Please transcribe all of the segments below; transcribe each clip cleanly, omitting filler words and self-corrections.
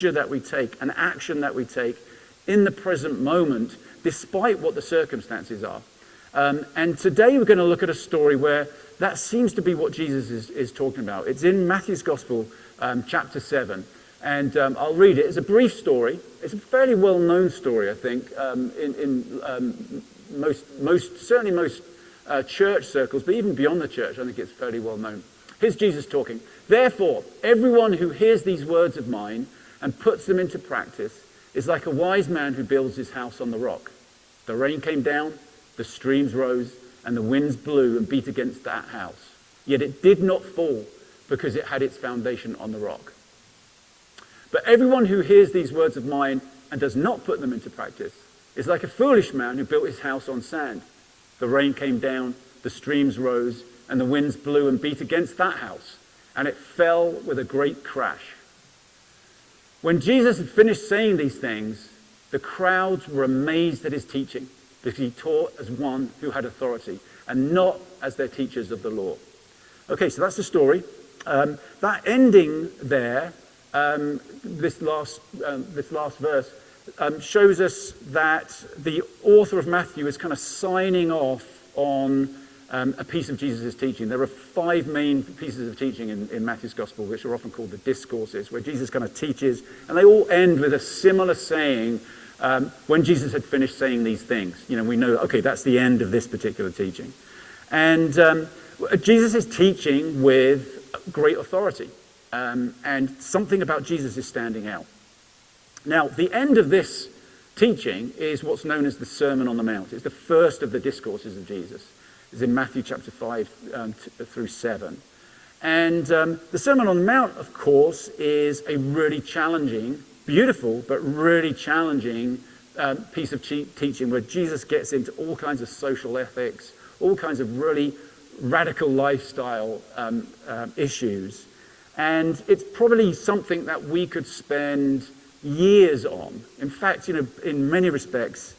that we take, an action that we take in the present moment, despite what the circumstances are. And today we're going to look at a story where that seems to be what Jesus is talking about. It's in Matthew's Gospel, chapter 7. And I'll read it. It's a brief story. It's a fairly well-known story, I think, in most church circles, but even beyond the church, I think it's fairly well-known. Here's Jesus talking. Therefore, everyone who hears these words of mine and puts them into practice is like a wise man who builds his house on the rock. The rain came down, the streams rose, and the winds blew and beat against that house. Yet it did not fall because it had its foundation on the rock. But everyone who hears these words of mine and does not put them into practice is like a foolish man who built his house on sand. The rain came down, the streams rose, and the winds blew and beat against that house, and it fell with a great crash. When Jesus had finished saying these things, the crowds were amazed at his teaching, because he taught as one who had authority, and not as their teachers of the law. Okay, so that's the story. That ending there, this last verse, shows us that the author of Matthew is kind of signing off on a piece of Jesus' teaching. There are 5 main pieces of teaching in Matthew's Gospel, which are often called the discourses, where Jesus kind of teaches, and they all end with a similar saying. When Jesus had finished saying these things, we know, okay, that's the end of this particular teaching. And Jesus is teaching with great authority, and something about Jesus is standing out. Now, the end of this teaching is what's known as the Sermon on the Mount. It's the first of the discourses of Jesus. It's in Matthew chapter 5 through 7. And the Sermon on the Mount, of course, is a really challenging, beautiful, but really challenging piece of teaching where Jesus gets into all kinds of social ethics, all kinds of really radical lifestyle issues. And it's probably something that we could spend years on. In fact, in many respects,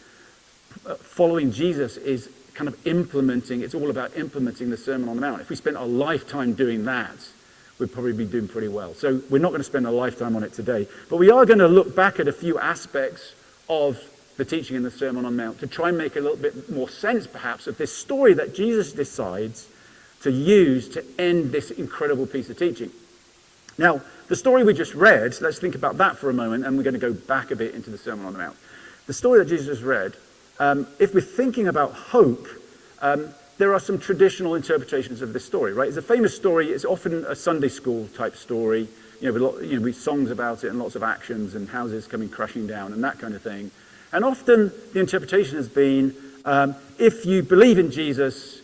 following Jesus is kind of it's all about implementing the Sermon on the Mount. If we spent a lifetime doing that, we'd probably be doing pretty well. So we're not going to spend a lifetime on it today, but we are going to look back at a few aspects of the teaching in the Sermon on the Mount to try and make a little bit more sense, perhaps, of this story that Jesus decides to use to end this incredible piece of teaching. Now, the story we just read, let's think about that for a moment, and we're going to go back a bit into the Sermon on the Mount. The story that Jesus just read, if we're thinking about hope, there are some traditional interpretations of this story, right? It's a famous story. It's often a Sunday school type story, with songs about it and lots of actions and houses coming crashing down and that kind of thing. And often the interpretation has been, if you believe in Jesus,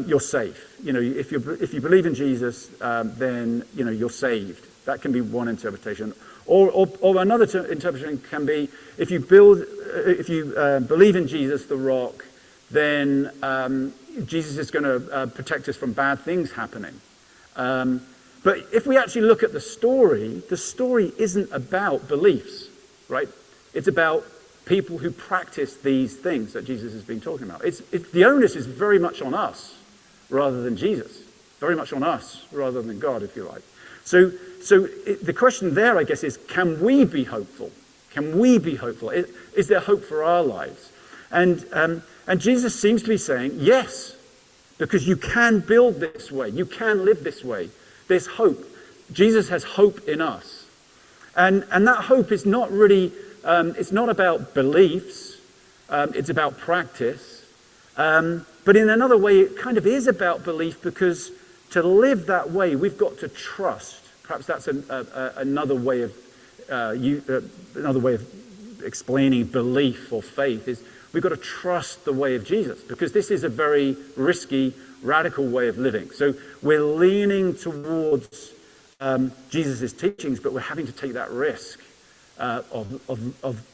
you're safe. If you believe in Jesus, then you're saved. That can be one interpretation. Or another interpretation can be, if you believe in Jesus, the rock, then Jesus is going to protect us from bad things happening. But if we actually look at the story isn't about beliefs, right? It's about people who practice these things that Jesus has been talking about. The onus is very much on us rather than Jesus. Very much on us rather than God, if you like. So the question there, I guess, is, can we be hopeful? Can we be hopeful? Is there hope for our lives? And Jesus seems to be saying, yes, because you can build this way. You can live this way. There's hope. Jesus has hope in us. And that hope is not really, it's not about beliefs. It's about practice. But in another way, it kind of is about belief, because to live that way, we've got to trust. Perhaps that's another way of explaining belief or faith, is we've got to trust the way of Jesus, because this is a very risky, radical way of living. So we're leaning towards Jesus' teachings, but we're having to take that risk of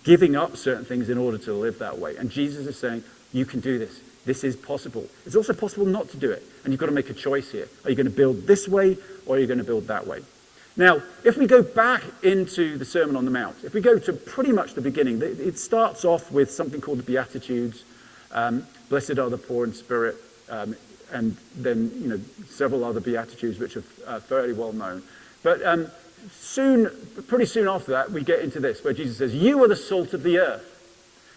giving up certain things in order to live that way. And Jesus is saying, you can do this. This is possible. It's also possible not to do it. And you've got to make a choice here. Are you going to build this way, or are you going to build that way? Now, if we go back into the Sermon on the Mount, if we go to pretty much the beginning, it starts off with something called the Beatitudes. Blessed are the poor in spirit, and then several other Beatitudes which are fairly well known. But pretty soon after that, we get into this, where Jesus says, you are the salt of the earth.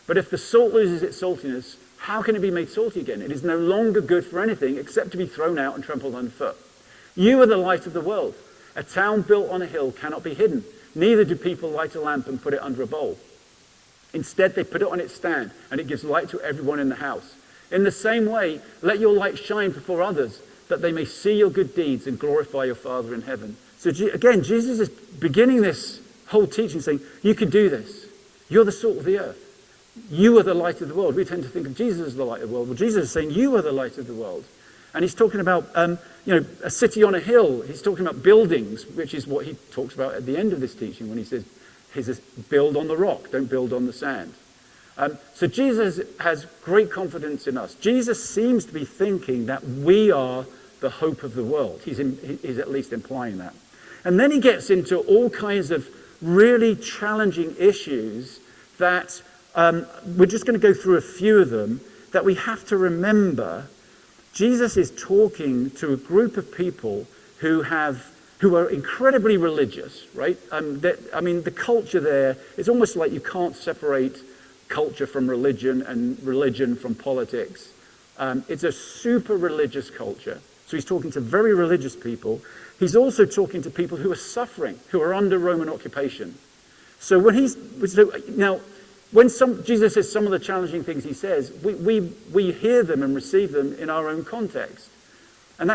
But if the salt loses its saltiness, how can it be made salty again? It is no longer good for anything except to be thrown out and trampled underfoot. You are the light of the world. A town built on a hill cannot be hidden. Neither do people light a lamp and put it under a bowl. Instead, they put it on its stand, and it gives light to everyone in the house. In the same way, let your light shine before others, that they may see your good deeds and glorify your Father in heaven. So again, Jesus is beginning this whole teaching saying, you can do this. You're the salt of the earth. You are the light of the world. We tend to think of Jesus as the light of the world. Well, Jesus is saying, you are the light of the world. And he's talking about, a city on a hill. He's talking about buildings, which is what he talks about at the end of this teaching when he says, build on the rock, don't build on the sand. So Jesus has great confidence in us. Jesus seems to be thinking that we are the hope of the world. He's at least implying that. And then he gets into all kinds of really challenging issues that we're just going to go through a few of them that we have to remember. Jesus is talking to a group of people who are incredibly religious, right? The culture there is almost like you can't separate culture from religion and religion from politics. It's a super religious culture. So he's talking to very religious people. He's also talking to people who are suffering, who are under Roman occupation. So when Jesus says some of the challenging things he says, we hear them and receive them in our own context. And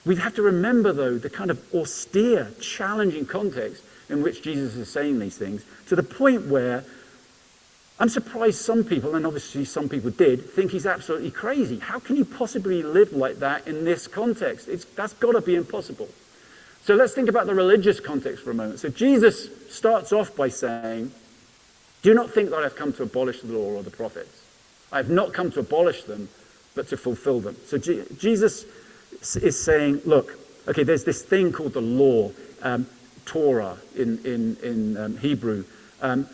we have to remember, though, the kind of austere, challenging context in which Jesus is saying these things, to the point where I'm surprised some people, and obviously some people did, think he's absolutely crazy. How can you possibly live like that in this context? That's got to be impossible. So let's think about the religious context for a moment. So Jesus starts off by saying, do not think that I've come to abolish the law or the prophets. I have not come to abolish them, but to fulfill them. So Jesus is saying, look, okay, there's this thing called the law, Torah in Hebrew,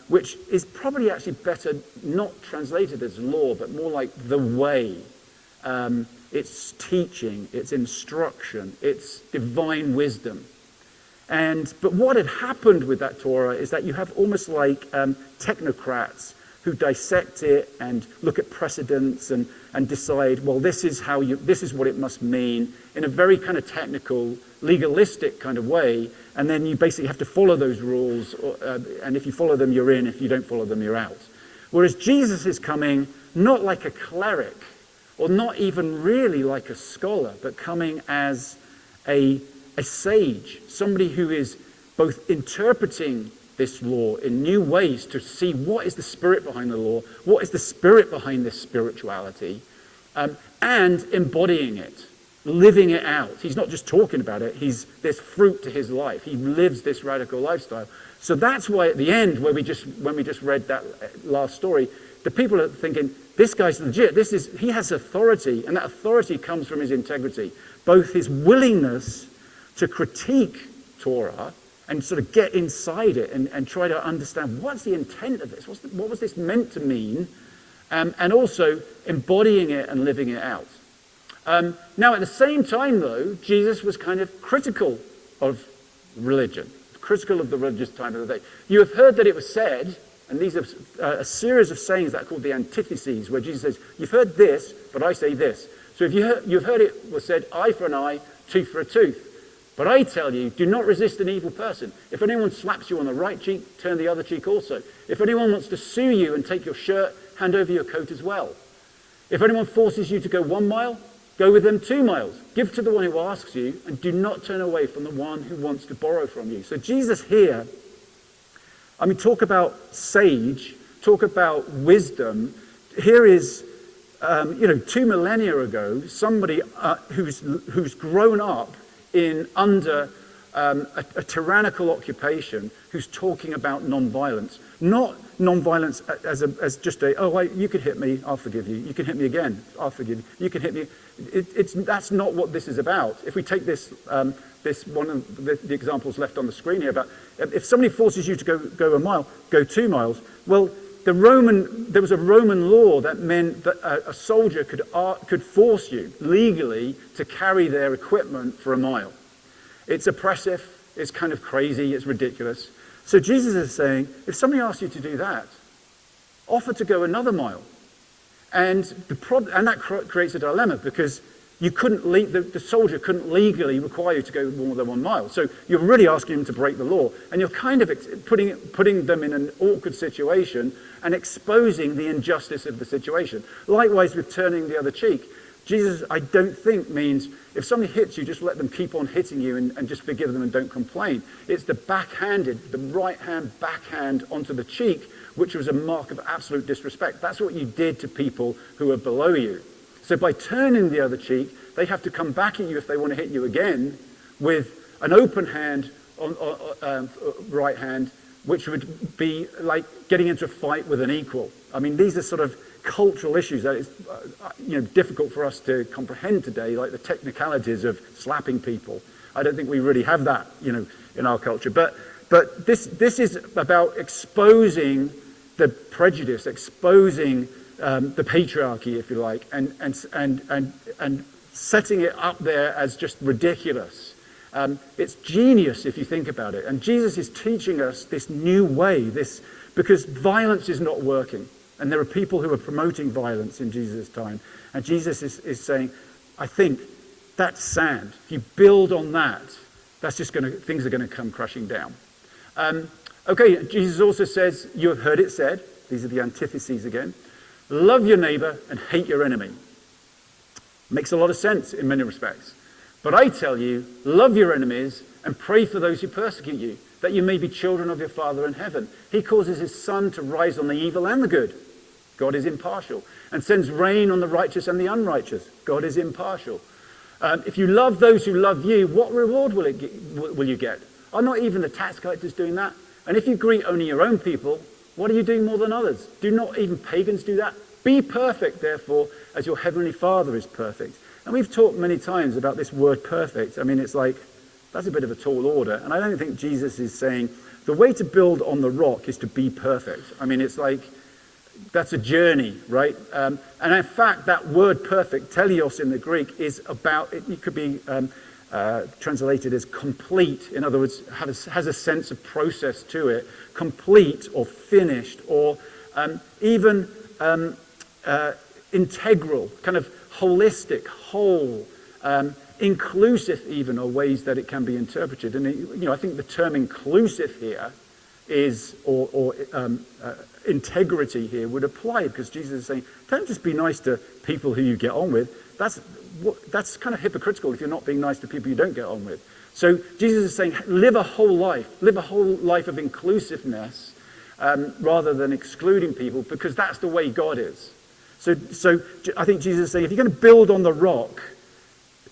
which is probably actually better not translated as law, but more like the way. It's teaching, it's instruction, it's divine wisdom. But what had happened with that Torah is that you have almost like technocrats who dissect it and look at precedents and decide, well, this is what it must mean in a very kind of technical, legalistic kind of way. And then you basically have to follow those rules. And if you follow them, you're in. If you don't follow them, you're out. Whereas Jesus is coming not like a cleric or not even really like a scholar, but coming as a sage, somebody who is both interpreting this law in new ways to see what is the spirit behind the law, what is the spirit behind this spirituality, and embodying it, living it out. He's not just talking about it, there's fruit to his life. He lives this radical lifestyle. So that's why at the end, when we just read that last story, the people are thinking, this guy's legit, he has authority, and that authority comes from his integrity, both his willingness to critique Torah and sort of get inside it and try to understand what's the intent of this, what was this meant to mean, and also embodying it and living it out. Now, at the same time, though, Jesus was kind of critical of religion, critical of the religious time of the day. You have heard that it was said, and these are a series of sayings that are called the antitheses, where Jesus says, you've heard this, but I say this. So if you've heard it was said, eye for an eye, tooth for a tooth. But I tell you, do not resist an evil person. If anyone slaps you on the right cheek, turn the other cheek also. If anyone wants to sue you and take your shirt, hand over your coat as well. If anyone forces you to go 1 mile, go with them 2 miles. Give to the one who asks you, and do not turn away from the one who wants to borrow from you. So Jesus here, talk about sage, talk about wisdom. Here is, 2 millennia ago, somebody who's grown up under a tyrannical occupation, who's talking about non-violence. Not non-violence as just you can hit me, I'll forgive you. You can hit me again, I'll forgive you. You can hit me. That's not what this is about. If we take this one of the examples left on the screen here about if somebody forces you to go 1 mile, go 2 miles. Well, there was a Roman law that meant that a soldier could force you legally to carry their equipment for 1 mile. It's oppressive. It's kind of crazy. It's ridiculous. So Jesus is saying, if somebody asks you to do that, offer to go another mile. And that creates a dilemma, because you couldn't the soldier couldn't legally require you to go more than 1 mile. So you're really asking him to break the law, and you're kind of putting them in an awkward situation and exposing the injustice of the situation. Likewise with turning the other cheek. Jesus, I don't think, means if somebody hits you, just let them keep on hitting you and just forgive them and don't complain. It's the right hand backhand onto the cheek, which was a mark of absolute disrespect. That's what you did to people who are below you. So by turning the other cheek, they have to come back at you if they want to hit you again with an open hand, right hand, which would be like getting into a fight with an equal. I mean, these are sort of cultural issues that is difficult for us to comprehend today, like the technicalities of slapping people. I don't think we really have that, in our culture. But this is about exposing the prejudice, exposing the patriarchy, if you like, and setting it up there as just ridiculous. It's genius if you think about it. And Jesus is teaching us this new way, because violence is not working. And there are people who are promoting violence in Jesus' time. And Jesus is saying, I think that's sand. If you build on that, things are going to come crashing down. Okay, Jesus also says, you have heard it said, these are the antitheses again, love your neighbor and hate your enemy. Makes a lot of sense in many respects. But I tell you, love your enemies and pray for those who persecute you, that you may be children of your Father in heaven. He causes his sun to rise on the evil and the good. God is impartial. And sends rain on the righteous and the unrighteous. God is impartial. If you love those who love you, what reward will you get? Are not even the tax collectors doing that? And if you greet only your own people, what are you doing more than others? Do not even pagans do that? Be perfect, therefore, as your heavenly Father is perfect. And we've talked many times about this word perfect. I mean, it's like, that's a bit of a tall order. And I don't think Jesus is saying the way to build on the rock is to be perfect. I mean, it's like, that's a journey, right? And in fact, that word perfect, teleos in the Greek, is about, it could be translated as complete. In other words, has a sense of process to it. Complete or finished, or even integral, kind of holistic, whole, inclusive even, are ways that it can be interpreted. And I think the term inclusive here is, or integrity here would apply, because Jesus is saying, don't just be nice to people who you get on with. That's kind of hypocritical if you're not being nice to people you don't get on with. So Jesus is saying, live a whole life of inclusiveness, rather than excluding people, because that's the way God is. So I think Jesus is saying, if you're going to build on the rock,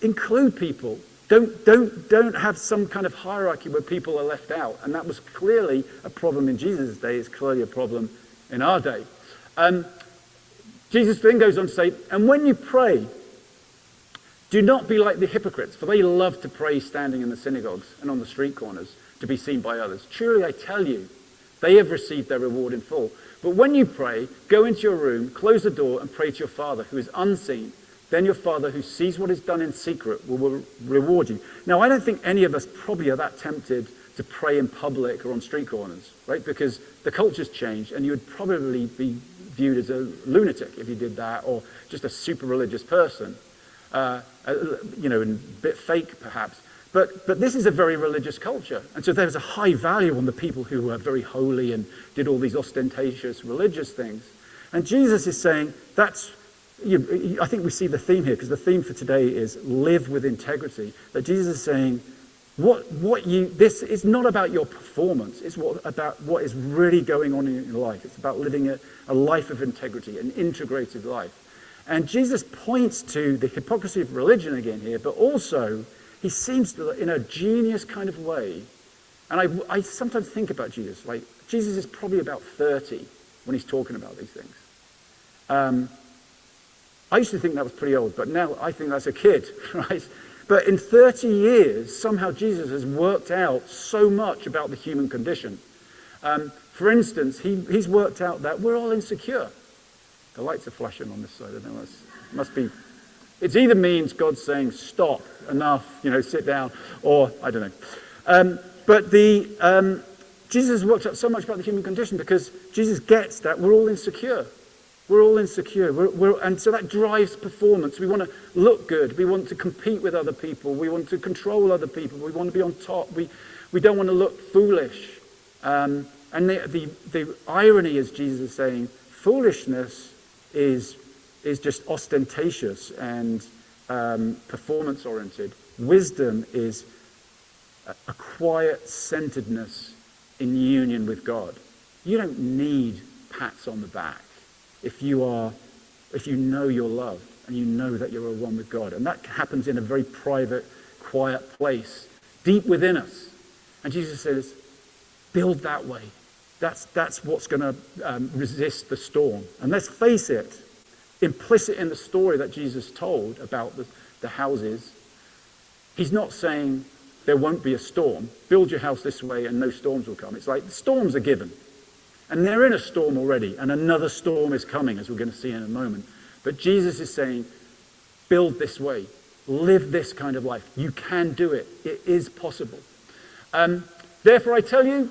include people. Don't have some kind of hierarchy where people are left out. And that was clearly a problem in Jesus' day. It's clearly a problem in our day. Jesus then goes on to say, and when you pray, do not be like the hypocrites, for they love to pray standing in the synagogues and on the street corners to be seen by others. Truly I tell you, they have received their reward in full. But when you pray, go into your room, close the door, and pray to your Father who is unseen. Then your Father who sees what is done in secret will reward you. Now, I don't think any of us probably are that tempted to pray in public or on street corners, right? Because the culture's changed, and you would probably be viewed as a lunatic if you did that, or just a super religious person, and a bit fake perhaps. But this is a very religious culture, and so there's a high value on the people who were very holy and did all these ostentatious religious things. And Jesus is saying that's. I think we see the theme here, because the theme for today is live with integrity. That Jesus is saying, this is not about your performance. It's about what is really going on in your life. It's about living a life of integrity, an integrated life. And Jesus points to the hypocrisy of religion again here, but also he seems to, in a genius kind of way. And I sometimes think about Jesus, like Jesus is probably about 30 when he's talking about these things. I used to think that was pretty old, but now I think that's a kid, right? But in 30 years, somehow Jesus has worked out so much about the human condition. For instance, he's worked out that we're all insecure. The lights are flashing on this side. I think must be. It either means God's saying, stop, enough, sit down, or I don't know. But Jesus has worked out so much about the human condition because Jesus gets that we're all insecure. We're all insecure. And so that drives performance. We want to look good. We want to compete with other people. We want to control other people. We want to be on top. We don't want to look foolish. And the irony is Jesus is saying foolishness is just ostentatious and performance-oriented. Wisdom is a quiet centeredness in union with God. You don't need pats on the back if you know your love and you know that you're one with God. And that happens in a very private, quiet place, deep within us. And Jesus says, build that way. That's what's going to resist the storm. And let's face it, implicit in the story that Jesus told about the houses, he's not saying there won't be a storm. Build your house this way and no storms will come. It's like the storms are given. And they're in a storm already, and another storm is coming, as we're going to see in a moment. But Jesus is saying, build this way. Live this kind of life. You can do it. It is possible. Therefore, I tell you,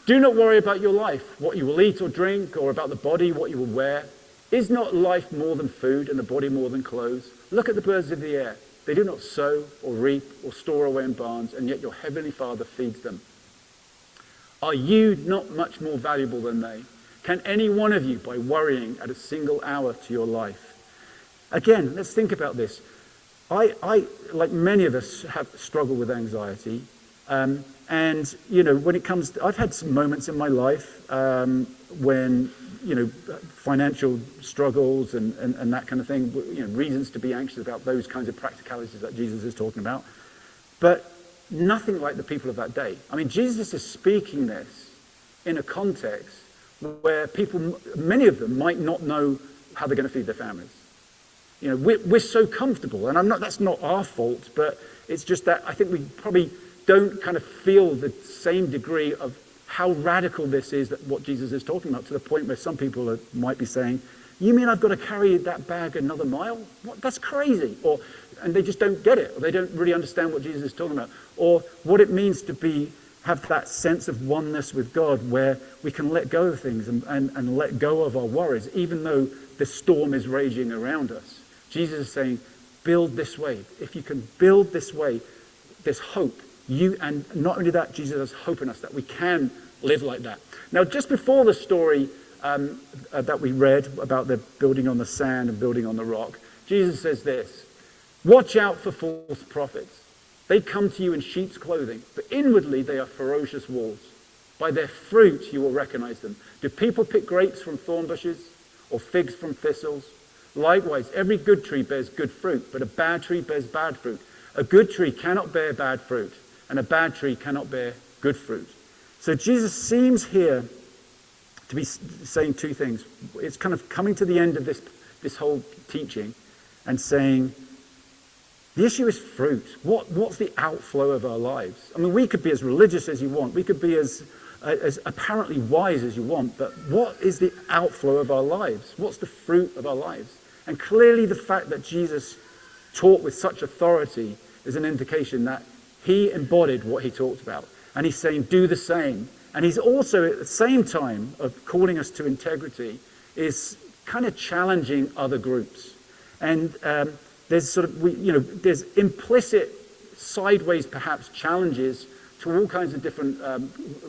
do not worry about your life, what you will eat or drink, or about the body, what you will wear. Is not life more than food, and the body more than clothes? Look at the birds of the air. They do not sow or reap or store away in barns, and yet your heavenly Father feeds them. Are you not much more valuable than they? Can any one of you, by worrying, add a single hour to your life? Again, let's think about this. I like many of us, have struggled with anxiety. And, when it comes to, I've had some moments in my life when, financial struggles and that kind of thing, reasons to be anxious about those kinds of practicalities that Jesus is talking about. But nothing like the people of that day. I mean, Jesus is speaking this in a context where people, many of them, might not know how they're going to feed their families. We're so comfortable, and that's not our fault, but it's just that I think we probably don't kind of feel the same degree of how radical this is, that what Jesus is talking about, to the point where some people might be saying, you mean I've got to carry that bag another mile? What? That's crazy. And they just don't get it, or they don't really understand what Jesus is talking about, or what it means to have that sense of oneness with God, where we can let go of things and let go of our worries, even though the storm is raging around us. Jesus is saying, build this way. If you can build this way, there's hope. And not only that, Jesus has hope in us that we can live like that. Now, just before the story that we read about the building on the sand and building on the rock, Jesus says this: watch out for false prophets. They come to you in sheep's clothing, but inwardly they are ferocious wolves. By their fruit you will recognize them. Do people pick grapes from thorn bushes or figs from thistles? Likewise, every good tree bears good fruit, but a bad tree bears bad fruit. A good tree cannot bear bad fruit, and a bad tree cannot bear good fruit. So Jesus seems here to be saying two things. It's kind of coming to the end of this whole teaching and saying, the issue is fruit. What's the outflow of our lives? I mean, we could be as religious as you want. We could be as apparently wise as you want. But what is the outflow of our lives? What's the fruit of our lives? And clearly the fact that Jesus taught with such authority is an indication that he embodied what he talked about. And he's saying, do the same. And he's also, at the same time of calling us to integrity, is kind of challenging other groups. And there's there's implicit, sideways perhaps, challenges to all kinds of different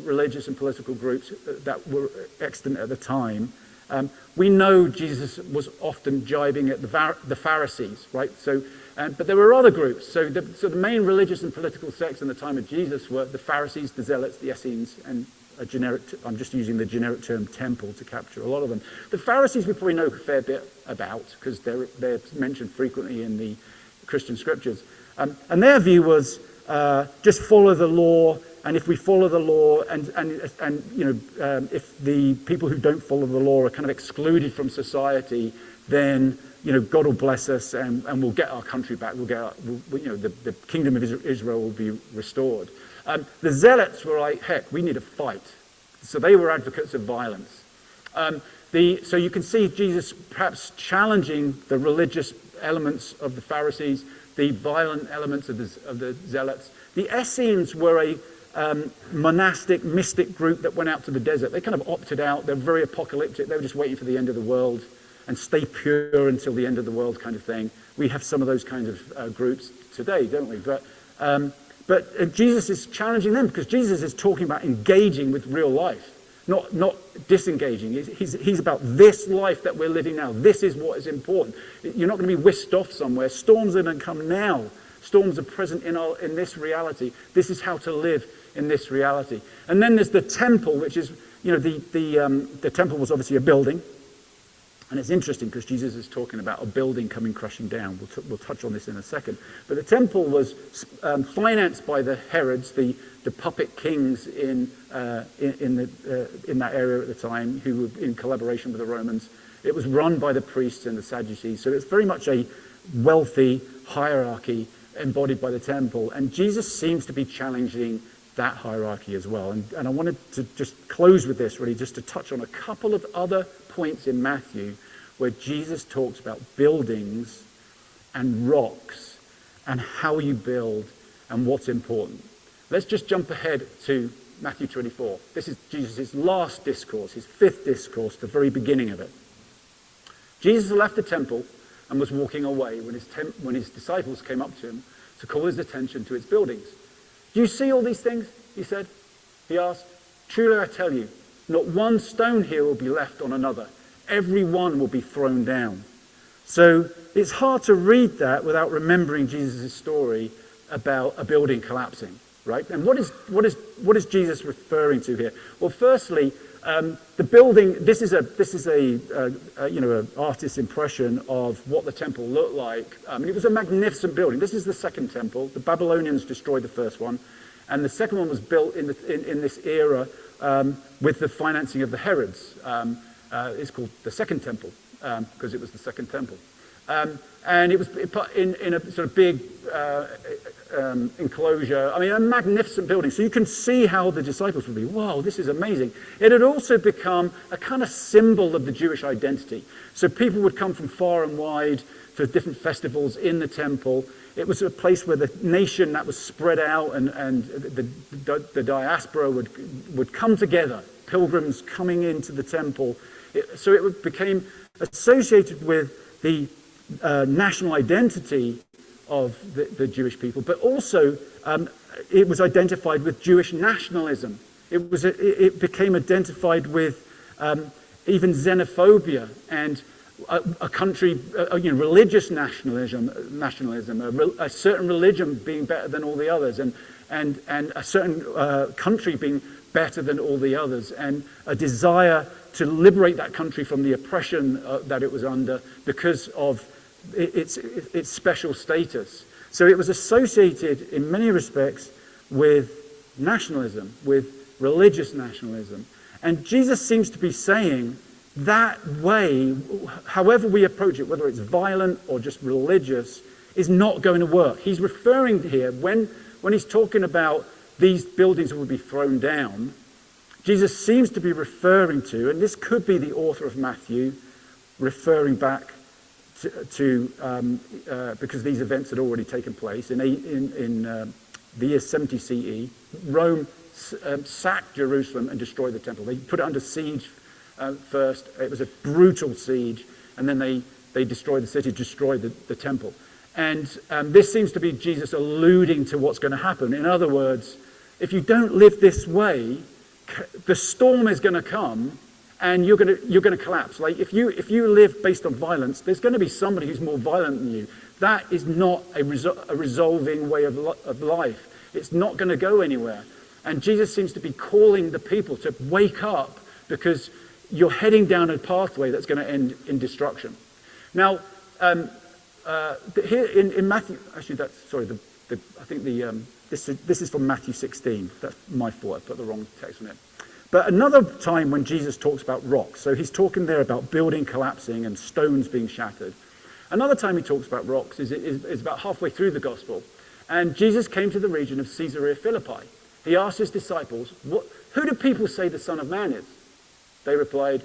religious and political groups that were extant at the time. We know Jesus was often jibing at the Pharisees, right? But there were other groups. So the main religious and political sects in the time of Jesus were the Pharisees, the Zealots, the Essenes, and I'm just using the generic term temple to capture a lot of them. The Pharisees we probably know a fair bit about, because they're mentioned frequently in the Christian scriptures. And their view was just follow the law, and if we follow the law, and if the people who don't follow the law are kind of excluded from society, then God will bless us, and we'll get our country back. The kingdom of Israel will be restored. The Zealots were like, heck, we need a fight. So they were advocates of violence. So you can see Jesus perhaps challenging the religious elements of the Pharisees, the violent elements of the Zealots. The Essenes were monastic, mystic group that went out to the desert. They kind of opted out. They're very apocalyptic. They were just waiting for the end of the world and stay pure until the end of the world kind of thing. We have some of those kinds of groups today, don't we? But Jesus is challenging them because Jesus is talking about engaging with real life, not disengaging. He's about this life that we're living now. This is what is important. You're not going to be whisked off somewhere. Storms are going to come now. Storms are present in this reality. This is how to live in this reality. And then there's the temple, which is, the temple was obviously a building. And it's interesting because Jesus is talking about a building coming crashing down. We'll touch on this in a second. But the temple was financed by the Herods, the puppet kings in that area at the time, who were in collaboration with the Romans. It was run by the priests and the Sadducees. So it's very much a wealthy hierarchy embodied by the temple. And Jesus seems to be challenging that hierarchy as well. And I wanted to just close with this, really, just to touch on a couple of other points in Matthew where Jesus talks about buildings and rocks and how you build and what's important. Let's just jump ahead to Matthew 24. This is Jesus' last discourse, his fifth discourse, the very beginning of it. Jesus left the temple and was walking away when his disciples came up to him to call his attention to its buildings. Do you see all these things? He said. He asked. Truly I tell you, not one stone here will be left on another. Every one will be thrown down. So it's hard to read that without remembering Jesus' story about a building collapsing, right? And what is Jesus referring to here? Well, firstly, the building. This is an artist's impression of what the temple looked like. It was a magnificent building. This is the second temple. The Babylonians destroyed the first one, and the second one was built in this era with the financing of the Herods. It's called the Second Temple because it was the second temple, and it was in a sort of big enclosure. A magnificent building. So you can see how the disciples would be, wow, this is amazing. It had also become a kind of symbol of the Jewish identity. So people would come from far and wide for different festivals in the temple. It was a place where the nation that was spread out and the diaspora would come together, pilgrims coming into the temple. So it became associated with the national identity of the Jewish people, but also it was identified with Jewish nationalism. It became identified with even xenophobia and a country, religious nationalism, a certain religion being better than all the others, and a certain country being better than all the others, and a desire to liberate that country from the oppression that it was under because of its special status. So it was associated in many respects with nationalism, with religious nationalism. And Jesus seems to be saying that way, however we approach it, whether it's violent or just religious, is not going to work. He's referring here, when he's talking about these buildings will be thrown down, Jesus seems to be referring to, and this could be the author of Matthew referring back to because these events had already taken place in the year 70 CE. Rome sacked Jerusalem and destroyed the temple. They put it under siege first. It was a brutal siege, and then they destroyed the city, destroyed the temple. And this seems to be Jesus alluding to what's going to happen. In other words, if you don't live this way, the storm is going to come, and you're going to collapse. Like if you live based on violence, there's going to be somebody who's more violent than you. That is not a resolving way of life. It's not going to go anywhere. And Jesus seems to be calling the people to wake up because you're heading down a pathway that's going to end in destruction. Now, here in Matthew, actually, this is from Matthew 16. That's my fault. I put the wrong text on it. But another time when Jesus talks about rocks, so he's talking there about building collapsing and stones being shattered. Another time he talks about rocks is about halfway through the gospel. And Jesus came to the region of Caesarea Philippi. He asked his disciples, who do people say the Son of Man is? They replied,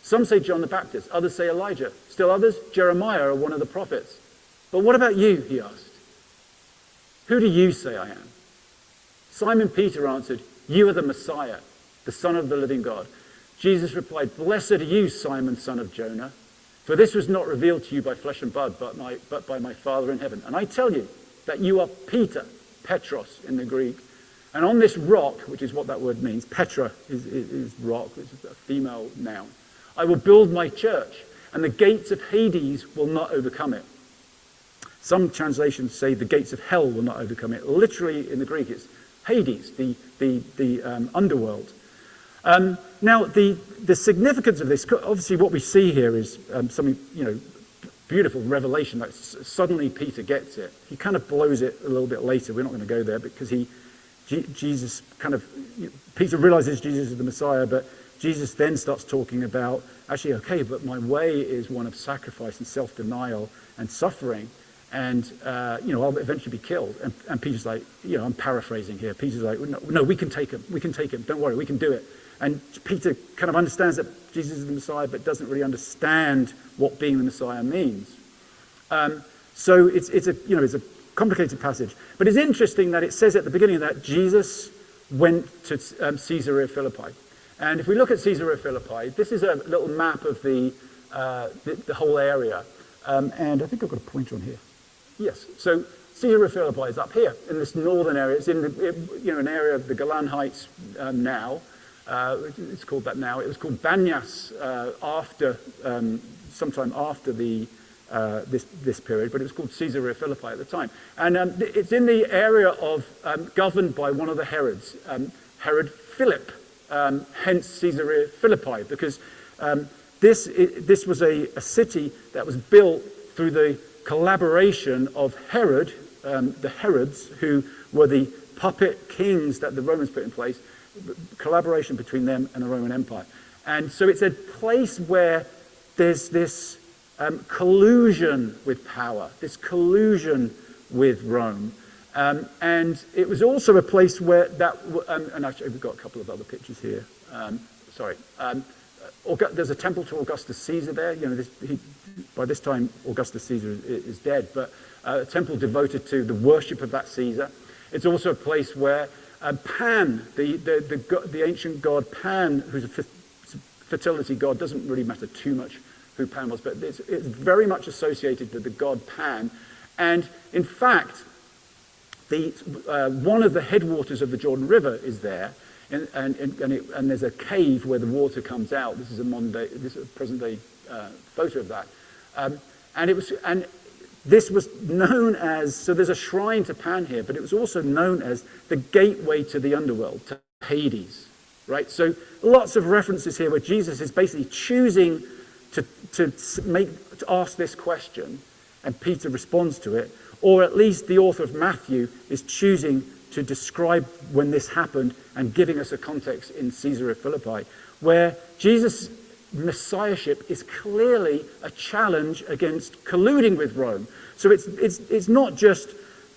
some say John the Baptist, others say Elijah, still others, Jeremiah or one of the prophets. But what about you, he asked. Who do you say I am? Simon Peter answered, "You are the Messiah, the Son of the living God." Jesus replied, "Blessed are you, Simon, son of Jonah, for this was not revealed to you by flesh and blood, but by my Father in heaven. And I tell you that you are Peter, Petros in the Greek, and on this rock," which is what that word means, Petra is rock, which is a female noun, "I will build my church, and the gates of Hades will not overcome it." Some translations say the gates of hell will not overcome it. Literally in the Greek, it's Hades, the underworld. Now, the significance of this, obviously what we see here is something, beautiful revelation. Like suddenly Peter gets it. He kind of blows it a little bit later. We're not going to go there because Peter realizes Jesus is the Messiah, but Jesus then starts talking about, actually, okay, but my way is one of sacrifice and self-denial and suffering, and I'll eventually be killed. And Peter's like, I'm paraphrasing here. Peter's like, no, we can take him. We can take him. Don't worry, we can do it. And Peter kind of understands that Jesus is the Messiah, but doesn't really understand what being the Messiah means. So it's a complicated passage. But it's interesting that it says at the beginning that Jesus went to Caesarea Philippi. And if we look at Caesarea Philippi, this is a little map of the whole area. And I think I've got a pointer on here. Yes. So Caesarea Philippi is up here in this northern area. It's in an area of the Golan Heights now. It's called that now. It was called Banyas sometime after this period, but it was called Caesarea Philippi at the time. And it's in the area of governed by one of the Herods, Herod Philip, hence Caesarea Philippi, because this was a city that was built through the collaboration of Herod, the Herods, who were the puppet kings that the Romans put in place, collaboration between them and the Roman Empire. And so it's a place where there's this collusion with power, this collusion with Rome. And it was also a place where and actually we've got a couple of other pictures here. There's a temple to Augustus Caesar there. By this time, Augustus Caesar is dead, but a temple devoted to the worship of that Caesar. It's also a place where Pan, the ancient god Pan, who's a fertility god, doesn't really matter too much who Pan was, but it's very much associated with the god Pan. And in fact, one of the headwaters of the Jordan River is there, and there's a cave where the water comes out. This is a present day photo of that, and this was known as, so there's a shrine to Pan here, but it was also known as the gateway to the underworld, to Hades, right? So lots of references here where Jesus is basically choosing to ask this question, and Peter responds to it, or at least the author of Matthew is choosing to describe when this happened and giving us a context in Caesarea Philippi, where Jesus' messiahship is clearly a challenge against colluding with Rome. So it's not just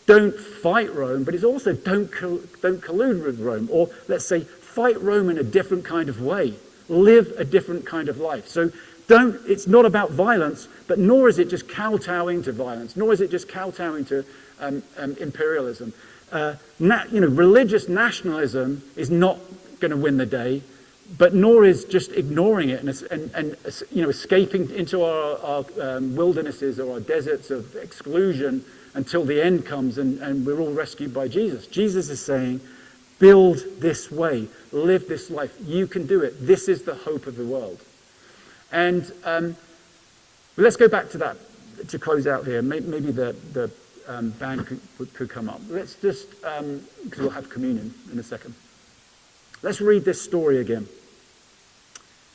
don't fight Rome, but it's also don't collude with Rome, or let's say fight Rome in a different kind of way, live a different kind of life. So it's not about violence, but nor is it just kowtowing to violence, nor is it just kowtowing to imperialism. Religious nationalism is not going to win the day, but nor is just ignoring it and escaping into our wildernesses or our deserts of exclusion until the end comes and we're all rescued by Jesus. Jesus is saying, build this way, live this life. You can do it. This is the hope of the world. And let's go back to that to close out here. Maybe the band could come up. Let's just, because we'll have communion in a second. Let's read this story again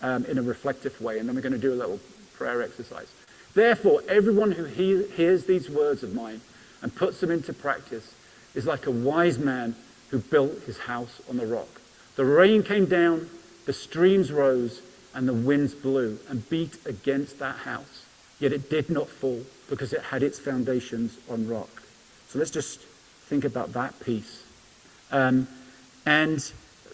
in a reflective way, and then we're going to do a little prayer exercise. Therefore, everyone who hears these words of mine and puts them into practice is like a wise man who built his house on the rock. The rain came down, the streams rose, and the winds blew and beat against that house. Yet it did not fall because it had its foundations on rock. So let's just think about that piece. And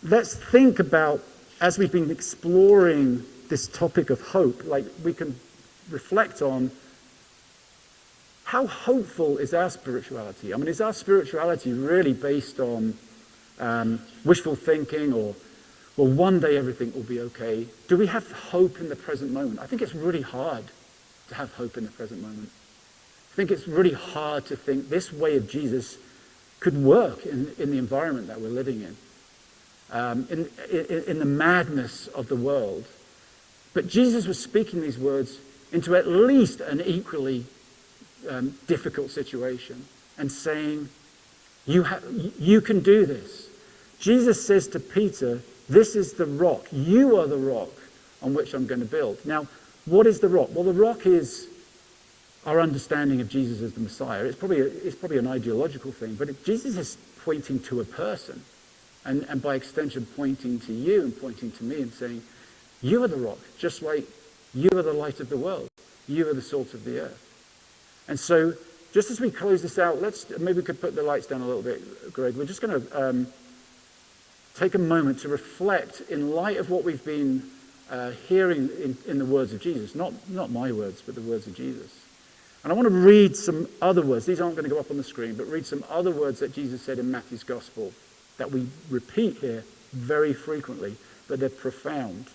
let's think about, as we've been exploring this topic of hope, like we can reflect on how hopeful is our spirituality? I mean, is our spirituality really based on wishful thinking, or, well, one day everything will be okay? Do we have hope in the present moment? I think it's really hard to have hope in the present moment. I think it's really hard to think this way of Jesus could work in the environment that we're living in the madness of the world. But Jesus was speaking these words into at least an equally difficult situation and saying, you can do this. Jesus says to Peter, this is the rock. You are the rock on which I'm going to build. Now, what is the rock? Well, the rock is our understanding of Jesus as the Messiah. It's probably an ideological thing, but Jesus is pointing to a person, and by extension pointing to you and pointing to me and saying, you are the rock, just like you are the light of the world. You are the salt of the earth. And so, just as we close this out, maybe we could put the lights down a little bit, Greg. We're just going to take a moment to reflect in light of what we've been hearing in the words of Jesus. Not my words, but the words of Jesus. And I want to read some other words. These aren't going to go up on the screen, but read some other words that Jesus said in Matthew's Gospel that we repeat here very frequently, but they're profound.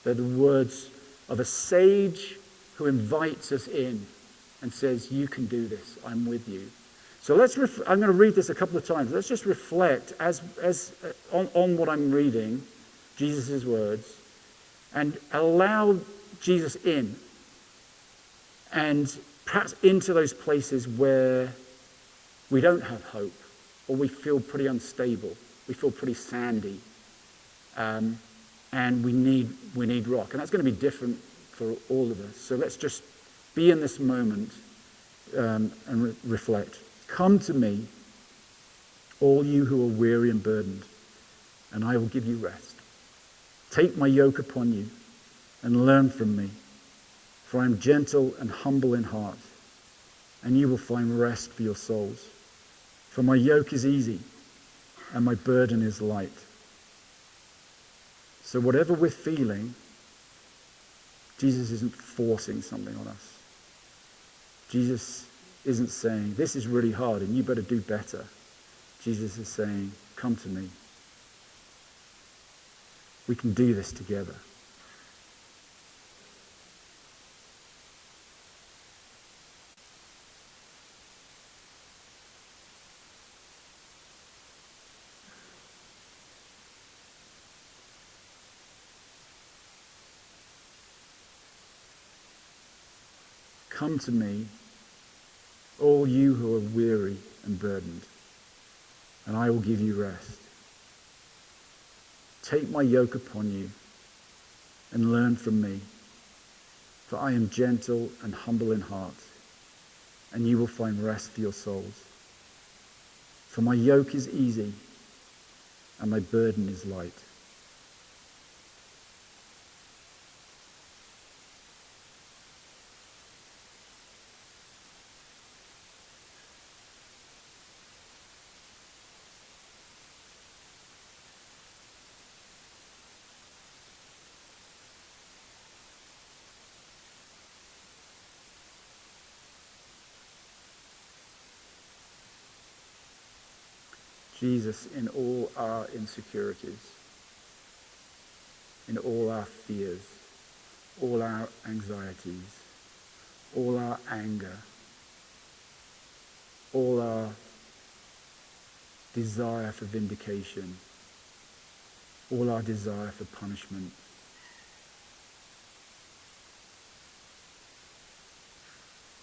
They're the words of a sage who invites us in and says, you can do this, I'm with you. So I'm going to read this a couple of times. Let's just reflect on what I'm reading, Jesus' words, and allow Jesus in, and perhaps into those places where we don't have hope, or we feel pretty unstable, we feel pretty sandy, and we need rock. And that's going to be different for all of us. So let's just be in this moment and reflect. Come to me, all you who are weary and burdened, and I will give you rest. Take my yoke upon you and learn from me, for I am gentle and humble in heart, and you will find rest for your souls. For my yoke is easy and my burden is light. So whatever we're feeling, Jesus isn't forcing something on us. Jesus isn't saying, this is really hard and you better do better. Jesus is saying, come to me. We can do this together. Come to me, all you who are weary and burdened, and I will give you rest. Take my yoke upon you and learn from me, for I am gentle and humble in heart, and you will find rest for your souls. For my yoke is easy and my burden is light. Jesus, in all our insecurities, in all our fears, all our anxieties, all our anger, all our desire for vindication, all our desire for punishment,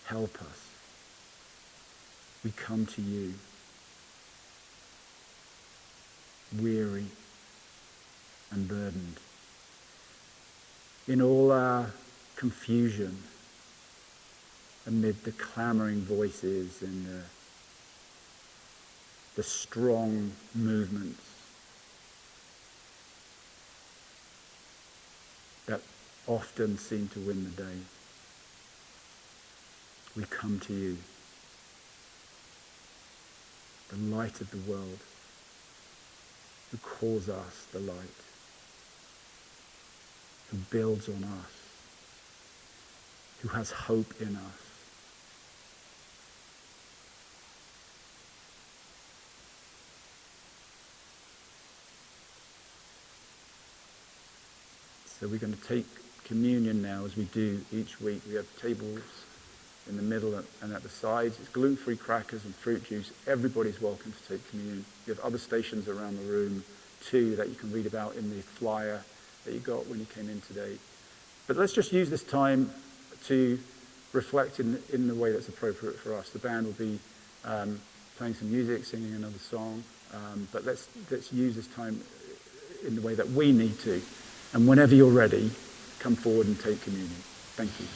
help us. We come to you, weary and burdened. In all our confusion, amid the clamoring voices and the strong movements that often seem to win the day, we come to you, the light of the world, who calls us the light, who builds on us, who has hope in us. So we're going to take communion now, as we do each week. We have tables in the middle and at the sides. It's gluten-free crackers and fruit juice. Everybody's welcome to take communion. You have other stations around the room too that you can read about in the flyer that you got when you came in today. But let's just use this time to reflect in the way that's appropriate for us. The band will be playing some music, singing another song, but let's use this time in the way that we need to. And whenever you're ready, come forward and take communion. Thank you.